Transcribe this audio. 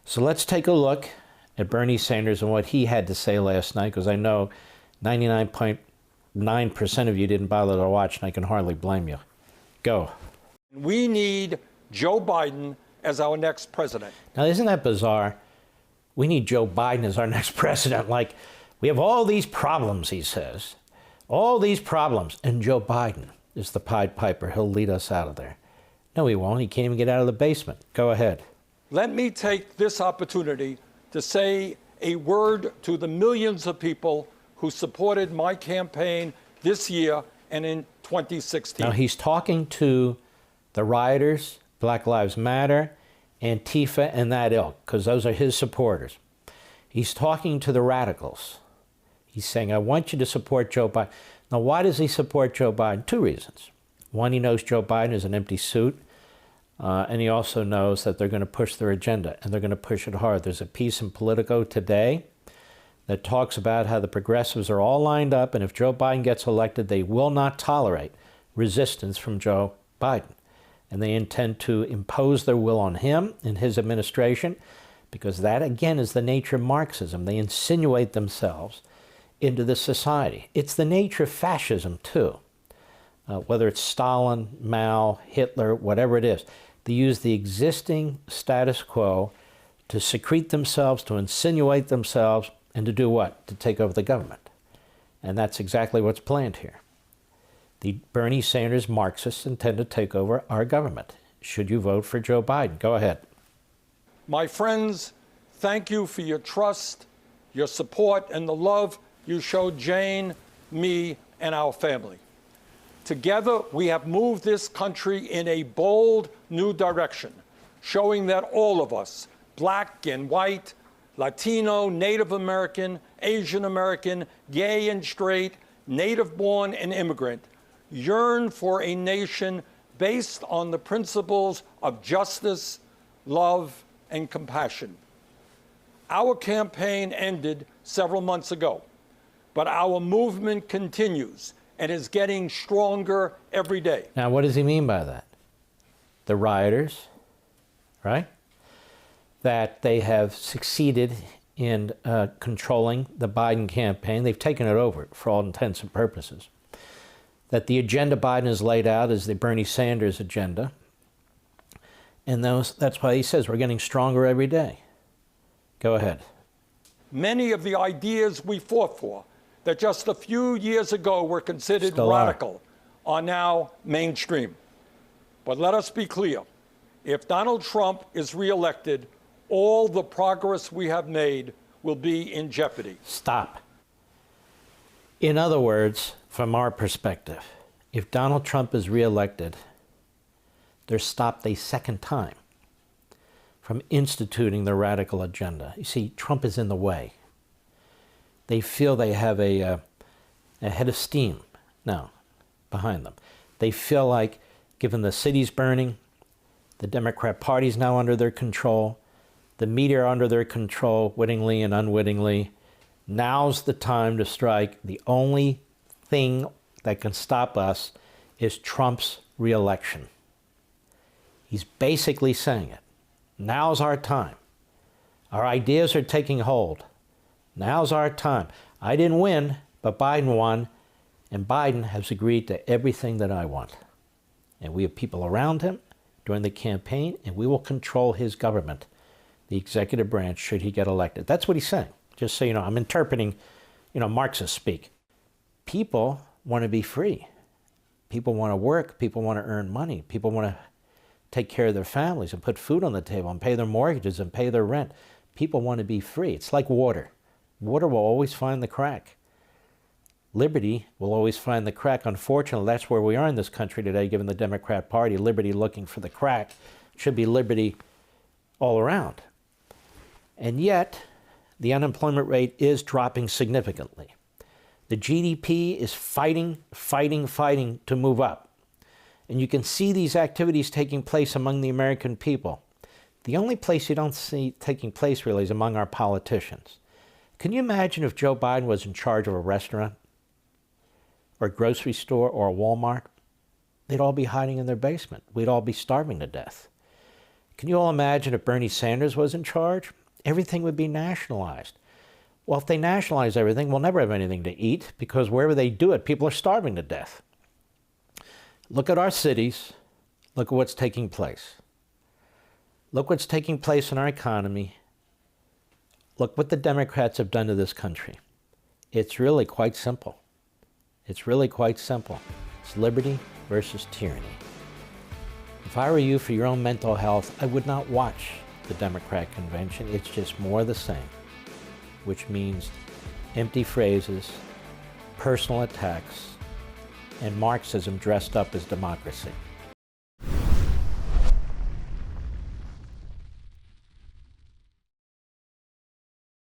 So let's take a look at Bernie Sanders and what he had to say last night, because I know 99.9% of you didn't bother to watch, and I can hardly blame you. Go. We need Joe Biden as our next president. Now, isn't that bizarre? We need Joe Biden as our next president. Like, we have all these problems, he says. All these problems. And Joe Biden is the Pied Piper. He'll lead us out of there. No, he won't. He can't even get out of the basement. Go ahead. Let me take this opportunity to say a word to the millions of people who supported my campaign this year and in 2016. Now, he's talking to the rioters, Black Lives Matter, Antifa, and that ilk, because those are his supporters. He's talking to the radicals. He's saying, I want you to support Joe Biden. Now, why does he support Joe Biden? Two reasons. One, he knows Joe Biden is an empty suit, and he also knows that they're going to push their agenda, and they're going to push it hard. There's a piece in Politico today that talks about how the progressives are all lined up, and if Joe Biden gets elected, they will not tolerate resistance from Joe Biden. And they intend to impose their will on him and his administration, because that, again, is the nature of Marxism. They insinuate themselves into the society. It's the nature of fascism, too. Whether it's Stalin, Mao, Hitler, whatever it is. They use the existing status quo to secrete themselves, to insinuate themselves, and to do what? To take over the government. And that's exactly what's planned here. The Bernie Sanders Marxists intend to take over our government. Should you vote for Joe Biden? Go ahead. My friends, thank you for your trust, your support, and the love you showed Jane, me, and our family. Together, we have moved this country in a bold new direction, showing that all of us, black and white, Latino, Native American, Asian American, gay and straight, native-born and immigrant, yearn for a nation based on the principles of justice, love, and compassion. Our campaign ended several months ago, but our movement continues and is getting stronger every day. Now, what does he mean by that? The rioters, right? That they have succeeded in controlling the Biden campaign. They've taken it over for all intents and purposes. That the agenda Biden has laid out is the Bernie Sanders agenda. And that's why he says we're getting stronger every day. Go ahead. Many of the ideas we fought for that just a few years ago were considered Still radical are now mainstream. But let us be clear. If Donald Trump is reelected, all the progress we have made will be in jeopardy. Stop. In other words, from our perspective, if Donald Trump is reelected, they're stopped a second time from instituting the radical agenda. You see, Trump is in the way. They feel they have a head of steam now behind them. They feel like, given the city's burning, the Democrat Party's now under their control, the media are under their control, wittingly and unwittingly, now's the time to strike. The only thing that can stop us is Trump's reelection. He's basically saying it. Now's our time. Our ideas are taking hold. Now's our time. I didn't win, but Biden won, and Biden has agreed to everything that I want. And we have people around him during the campaign, and we will control his government, the executive branch, should he get elected. That's what he's saying. Just so you know, I'm interpreting, Marxist speak. People want to be free. People want to work. People want to earn money. People want to take care of their families and put food on the table and pay their mortgages and pay their rent. People want to be free. It's like water. Water will always find the crack. Liberty will always find the crack. Unfortunately, that's where we are in this country today, given the Democrat Party. Liberty looking for the crack. It should be liberty all around. And yet, the unemployment rate is dropping significantly. The GDP is fighting to move up. And you can see these activities taking place among the American people. The only place you don't see taking place really is among our politicians. Can you imagine if Joe Biden was in charge of a restaurant or a grocery store or a Walmart? They'd all be hiding in their basement. We'd all be starving to death. Can you all imagine if Bernie Sanders was in charge? Everything would be nationalized. Well, if they nationalize everything, we'll never have anything to eat because wherever they do it, people are starving to death. Look at our cities. Look at what's taking place. Look what's taking place in our economy. Look what the Democrats have done to this country. It's really quite simple. It's really quite simple. It's liberty versus tyranny. If I were you, for your own mental health, I would not watch the Democrat convention. It's just more of the same, which means empty phrases, personal attacks, and Marxism dressed up as democracy.